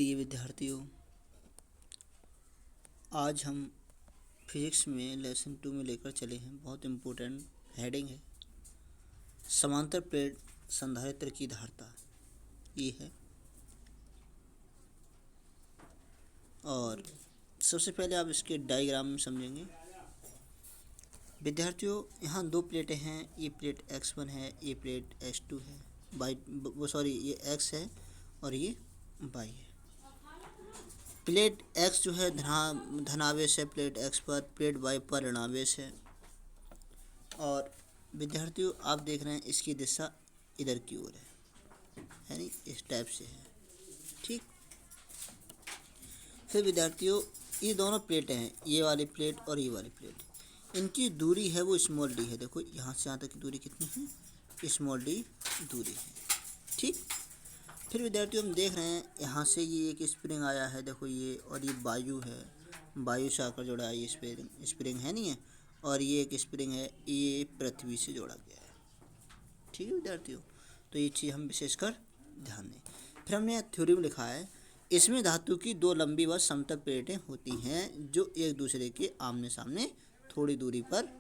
प्रिय विद्यार्थियों, आज हम फिजिक्स में लेसन 2 में लेकर चले हैं। बहुत इम्पोर्टेंट हेडिंग है, समांतर प्लेट संधारित्र की धारिता ये है। और सबसे पहले आप इसके डायग्राम में समझेंगे। विद्यार्थियों, यहाँ दो प्लेटें हैं, ये प्लेट x1 है, ये प्लेट x2 है, ये x है और ये y है। प्लेट x जो है धनावेश है प्लेट x पर, प्लेट y पर ऋणावेश है। और विद्यार्थियों, आप देख रहे हैं इसकी दिशा इधर की ओर है, यानी इस टाइप से है, ठीक। फिर विद्यार्थियों, ये दोनों प्लेटें हैं, ये वाली प्लेट और ये वाली प्लेट, इनकी दूरी है वो स्मॉल डी है। देखो यहाँ से यहाँ तक की दूरी कितनी है, स्मॉल डी दूरी है, ठीक। फिर विद्यार्थियों, हम देख रहे हैं यहाँ से ये एक स्प्रिंग आया है, देखो ये, और ये वायु है, वायु से आकर जुड़ा है, ये स्प्रिंग है नहीं है, और ये एक स्प्रिंग है, ये पृथ्वी से जोड़ा गया है, ठीक है विद्यार्थियों। तो ये चीज़ हम विशेषकर ध्यान दें। फिर हमने थ्योरी में लिखा है, इसमें धातु की दो लंबी व समतल प्लेटें होती हैं जो एक दूसरे के आमने सामने थोड़ी दूरी पर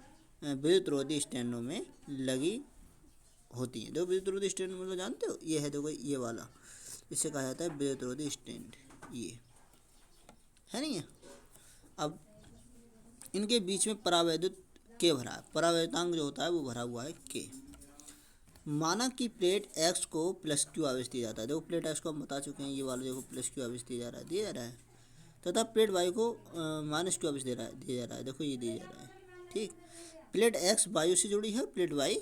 विद्युतरोधी स्टैंडों में लगी होती हैं। देखो विद्युतरोधी स्टैंड मतलब जानते हो, ये है, देखो ये वाला, इसे कहा जाता है विद्युतरोधी स्टैंड, ये है नहीं है। अब इनके बीच में परावैद्युत के भरा है, परावैद्युतांक जो होता है वो भरा हुआ है के। माना कि प्लेट x को +q आवेश दिया जाता है। देखो प्लेट x को हम बता चुके हैं, ये वाला देखो +q आवेश दिया जा रहा है, तथा प्लेट y को -q आवेश दिया जा रहा है, देखो ये दिया जा रहा है, ठीक। प्लेट x वायु से जुड़ी है, प्लेट y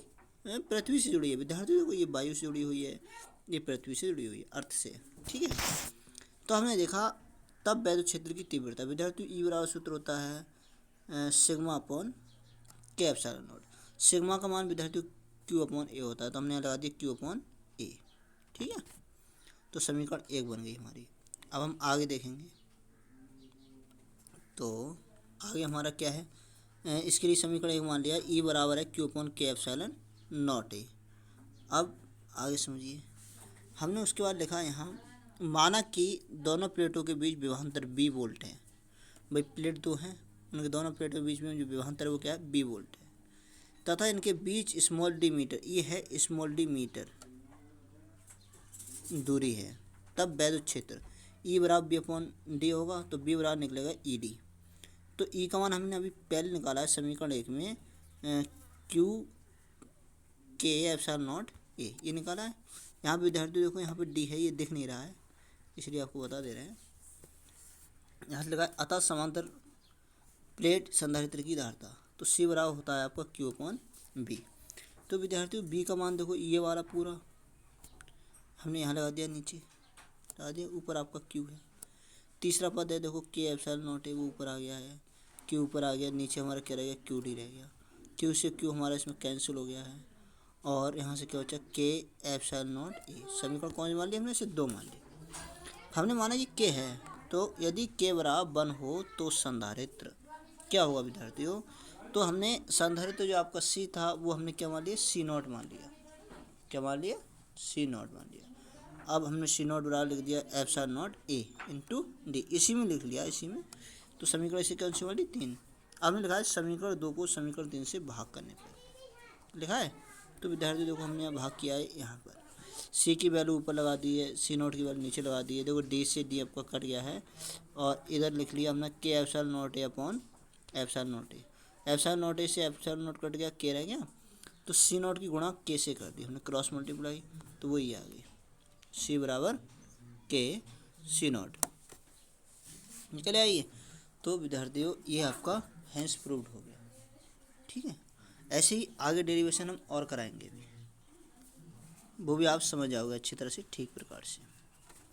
पृथ्वी से जुड़ी है। विद्यार्थियों को ये वायु से जुड़ी हुई है, ये पृथ्वी से जुड़ी हुई है, अर्थ से, ठीक है। तो हमने देखा तब वैद्युत क्षेत्र की तीव्रता, विद्यार्थियों ई बराबर सूत्र होता है सिग्मा अपॉन के एप्सिलॉन नॉट। सिग्मा का मान विद्यार्थियों क्यू अपॉन ए होता है, तो हमने लगा दिया क्यू अपॉन ए, ठीक है। तो समीकरण 1 बन गई हमारी। अब हम आगे देखेंगे, तो आगे हमारा क्या है, इसके लिए समीकरण 1 मान लिया, ई बराबर है क्यू अपॉन के एप्सिलॉन नॉट ए। अब आगे समझिए, हमने उसके बाद लिखा यहाँ, माना कि दोनों प्लेटों के बीच विभवांतर बी वोल्ट है। भाई प्लेट दो हैं, उनके दोनों प्लेटों के बीच में जो विभवांतर है वो क्या है, बी वोल्ट है, तथा इनके बीच स्मॉल डी मीटर, ये है स्मॉल डी मीटर दूरी है। तब वैद्युत क्षेत्र ई बराबर बी अपॉन डी होगा, तो बी बराबर निकलेगा ई डी। तो ई का मान हमने अभी पहले निकाला है समीकरण 1 में, क्यू के एप्सिलॉन नॉट ए, ये निकाला है। यहाँ पे विद्यार्थी देखो, यहाँ पे डी है, ये दिख नहीं रहा है, इसलिए आपको बता दे रहे हैं। यहाँ से लगा अतः समांतर प्लेट संधारित्र की धारिता, तो सी बराबर होता है आपका क्यू अपॉन बी। तो विद्यार्थियों बी का मान देखो, ये वाला पूरा हमने यहाँ लगा दिया, नीचे लगा दिया, ऊपर आपका क्यू है। तीसरा पद है देखो के एप्सिलॉन नॉट है, वो ऊपर आ गया है, क्यू ऊपर आ गया, नीचे हमारा क्या रह गया, क्यू डी रह गया। क्यू से क्यू हमारा इसमें कैंसिल हो गया है, और यहाँ से क्या बचा, के एप्सिलॉन नॉट ए। समीकरण कौन मान लिया हमने, इसे 2 मान लिया। हमने माना ये के है, तो यदि के बराबर 1 हो तो संधारित्र क्या होगा विद्यार्थियों। तो हमने संधारित्र जो आपका सी था वो हमने क्या मान लिया, सी नॉट मान लिया। क्या मान लिया, सी नॉट मान लिया। अब हमने सी नॉट बराबर लिख दिया epsilon not a into D, इसी में लिख लिया, इसी में। तो समीकरण इसे कौन सी वाली, 3। अब हमने लिखा है समीकरण 2 को समीकरण 3 से भाग करने पर लिखा है। तो विद्यार्थी देखो हमने यहाँ भाग किया है, यहाँ पर सी की वैल्यू ऊपर लगा दी है, सी नॉट की वैल्यू नीचे लगा दी है। देखो डी से डी आपका कट गया है, और इधर लिख लिया हमने के epsilon not a upon epsilon not a. Epsilon not a से एप्सिलॉन नॉट कट गया, के रह गया, तो सी नॉट की गुणा के से कर दी हमने, क्रॉस मल्टीप्लाई, तो वही आ गई, सी बराबर के सी नॉट, निकल आइए। तो विद्यार्थियों ये आपका हैंस प्रूव्ड हो गया, ठीक है। ऐसे ही आगे डेरिवेशन हम और कराएंगे भी, वो भी आप समझ जाओगे अच्छी तरह से, ठीक प्रकार से।